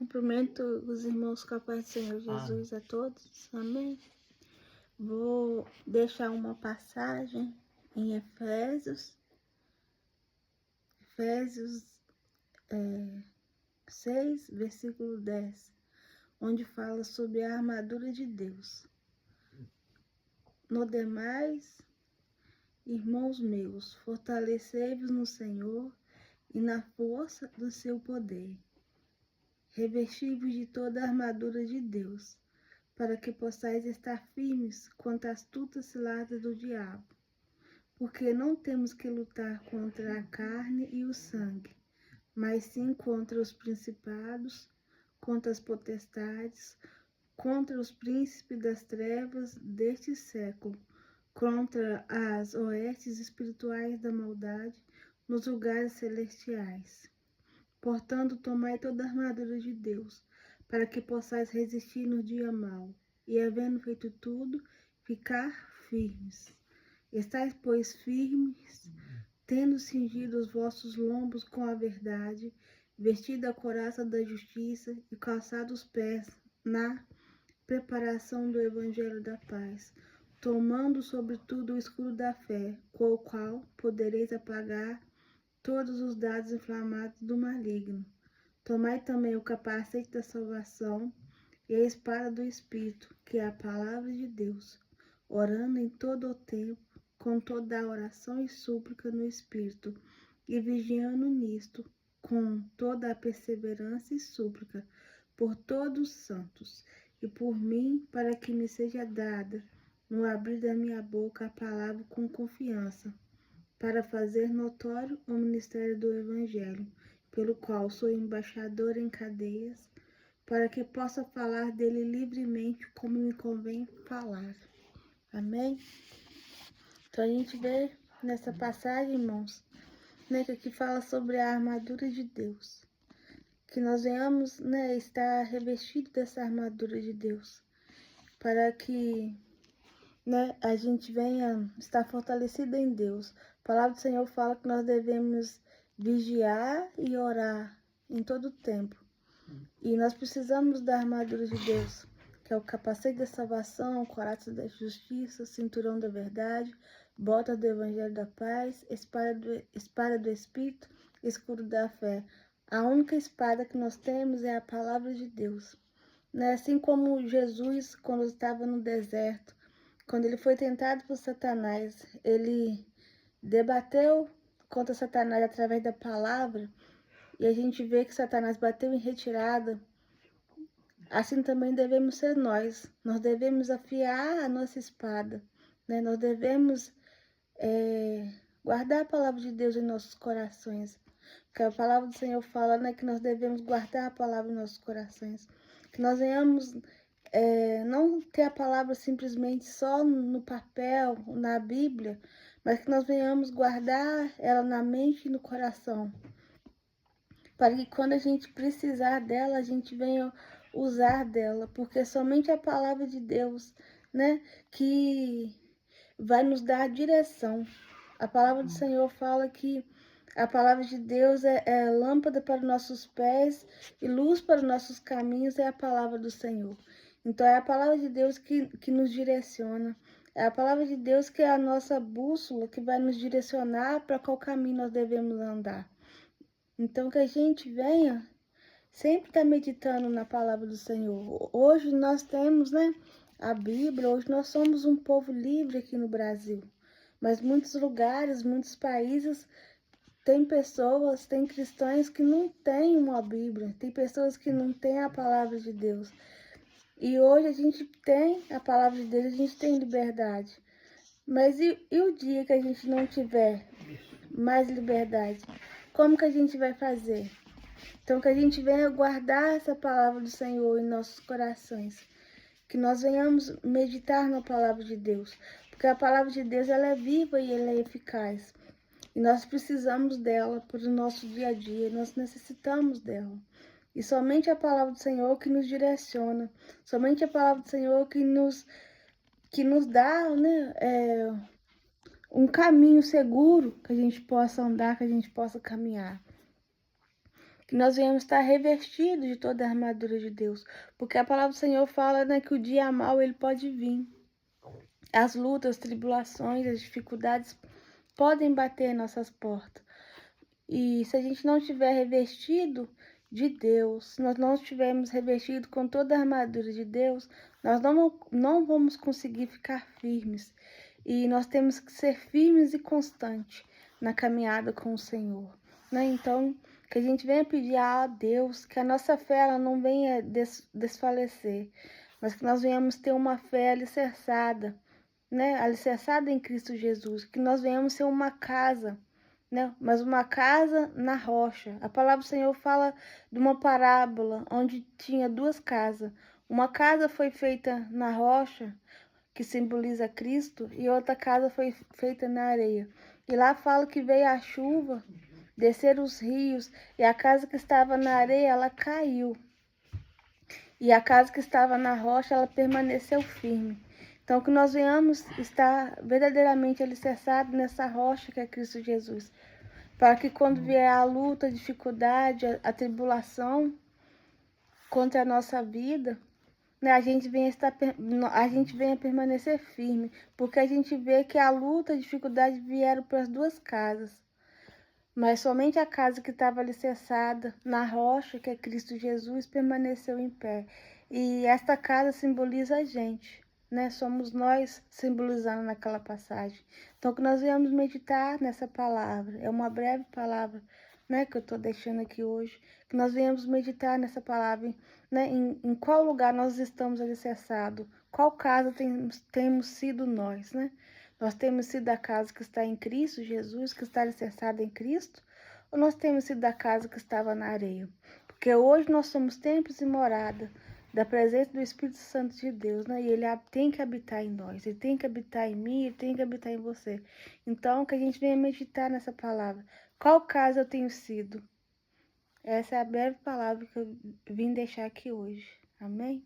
Cumprimento os irmãos com a paz do Senhor Jesus a todos. Amém. Vou deixar uma passagem em Efésios 6, versículo 10, onde fala sobre a armadura de Deus. No demais, irmãos meus, fortalecei-vos no Senhor e na força do seu poder. Revesti-vos de toda a armadura de Deus, para que possais estar firmes contra as astutas ciladas do diabo. Porque não temos que lutar contra a carne e o sangue, mas sim contra os principados, contra as potestades, contra os príncipes das trevas deste século, contra as hostes espirituais da maldade nos lugares celestiais. Portanto, tomai toda a armadura de Deus, para que possais resistir no dia mau, e havendo feito tudo, ficar firmes. Estais, pois, firmes, tendo cingido os vossos lombos com a verdade, vestido a couraça da justiça e calçado os pés na preparação do evangelho da paz, tomando sobretudo o escudo da fé, com o qual podereis apagar todos os dardos inflamados do maligno. Tomai também o capacete da salvação e a espada do Espírito, que é a palavra de Deus, orando em todo o tempo, com toda a oração e súplica no Espírito, e vigiando nisto, com toda a perseverança e súplica, por todos os santos, e por mim, para que me seja dada, no abrir da minha boca, a palavra com confiança, para fazer notório o ministério do Evangelho, pelo qual sou embaixador em cadeias, para que possa falar dele livremente como me convém falar. Amém? Então a gente vê nessa passagem, irmãos, né, que aqui fala sobre a armadura de Deus. Que nós venhamos, né, estar revestidos dessa armadura de Deus, para que, né, a gente venha estar fortalecido em Deus. A palavra do Senhor fala que nós devemos vigiar e orar em todo o tempo. E nós precisamos da armadura de Deus, que é o capacete da salvação, couraça da justiça, cinturão da verdade, bota do evangelho da paz, espada do Espírito, escudo da fé. A única espada que nós temos é a palavra de Deus. Né? Assim como Jesus, quando estava no deserto, quando ele foi tentado por Satanás, ele debateu contra Satanás através da palavra, e a gente vê que Satanás bateu em retirada. Assim também devemos ser nós. Nós devemos afiar a nossa espada, né? Nós devemos guardar a palavra de Deus em nossos corações. Porque a palavra do Senhor fala, né, que nós devemos guardar a palavra em nossos corações. Que nós venhamos não ter a palavra simplesmente só no papel, na Bíblia, mas que nós venhamos guardar ela na mente e no coração, para que quando a gente precisar dela, a gente venha usar dela, porque somente a palavra de Deus, né, que vai nos dar direção. A palavra do Senhor fala que a palavra de Deus é lâmpada para os nossos pés e luz para os nossos caminhos, é a palavra do Senhor. Então é a palavra de Deus que nos direciona. É a palavra de Deus que é a nossa bússola, que vai nos direcionar para qual caminho nós devemos andar. Então que a gente venha sempre estar meditando na palavra do Senhor. Hoje nós temos, né, a Bíblia, hoje nós somos um povo livre aqui no Brasil. Mas muitos lugares, muitos países, tem pessoas, tem cristãos que não têm uma Bíblia, tem pessoas que não têm a palavra de Deus. E hoje a gente tem a palavra de Deus, a gente tem liberdade. Mas e o dia que a gente não tiver mais liberdade? Como que a gente vai fazer? Então que a gente venha guardar essa palavra do Senhor em nossos corações. Que nós venhamos meditar na palavra de Deus. Porque a palavra de Deus ela é viva e ela é eficaz. E nós precisamos dela para o nosso dia a dia, nós necessitamos dela. E somente a palavra do Senhor que nos direciona, somente a palavra do Senhor que nos dá, né, um caminho seguro que a gente possa andar, que a gente possa caminhar. que nós venhamos estar revestidos de toda a armadura de Deus, porque a palavra do Senhor fala, né, que o dia mau ele pode vir. As lutas, as tribulações, as dificuldades podem bater em nossas portas. E se a gente não estiver revestido de Deus, se nós não estivermos revestidos com toda a armadura de Deus, nós não vamos conseguir ficar firmes. E nós temos que ser firmes e constantes na caminhada com o Senhor, né? Então, que a gente venha pedir a Deus que a nossa fé ela não venha desfalecer, mas que nós venhamos ter uma fé alicerçada, né? Alicerçada em Cristo Jesus, que nós venhamos ser uma casa, né? Mas uma casa na rocha. A palavra do Senhor fala de uma parábola onde tinha duas casas. Uma casa foi feita na rocha, que simboliza Cristo, e outra casa foi feita na areia. E lá fala que veio a chuva, desceram os rios, e a casa que estava na areia, ela caiu. E a casa que estava na rocha, ela permaneceu firme. Então, que nós venhamos estar verdadeiramente alicerçados nessa rocha que é Cristo Jesus, para que quando vier a luta, a dificuldade, a tribulação contra a nossa vida, né, a gente venha permanecer firme, porque a gente vê que a luta, a dificuldade vieram para as duas casas, mas somente a casa que estava alicerçada na rocha, que é Cristo Jesus, permaneceu em pé. E esta casa simboliza a gente, né? Somos nós simbolizando naquela passagem. Então, que nós venhamos meditar nessa palavra. É uma breve palavra, né, que eu estou deixando aqui hoje. Que nós venhamos meditar nessa palavra, né? Em qual lugar nós estamos alicerçados. Qual casa temos sido nós, né? Nós temos sido a casa que está em Cristo Jesus, que está alicerçada em Cristo, ou nós temos sido a casa que estava na areia? Porque hoje nós somos templos e morada da presença do Espírito Santo de Deus, né? E ele tem que habitar em nós, ele tem que habitar em mim, ele tem que habitar em você. Então, que a gente venha meditar nessa palavra. Qual casa eu tenho sido? Essa é a breve palavra que eu vim deixar aqui hoje. Amém?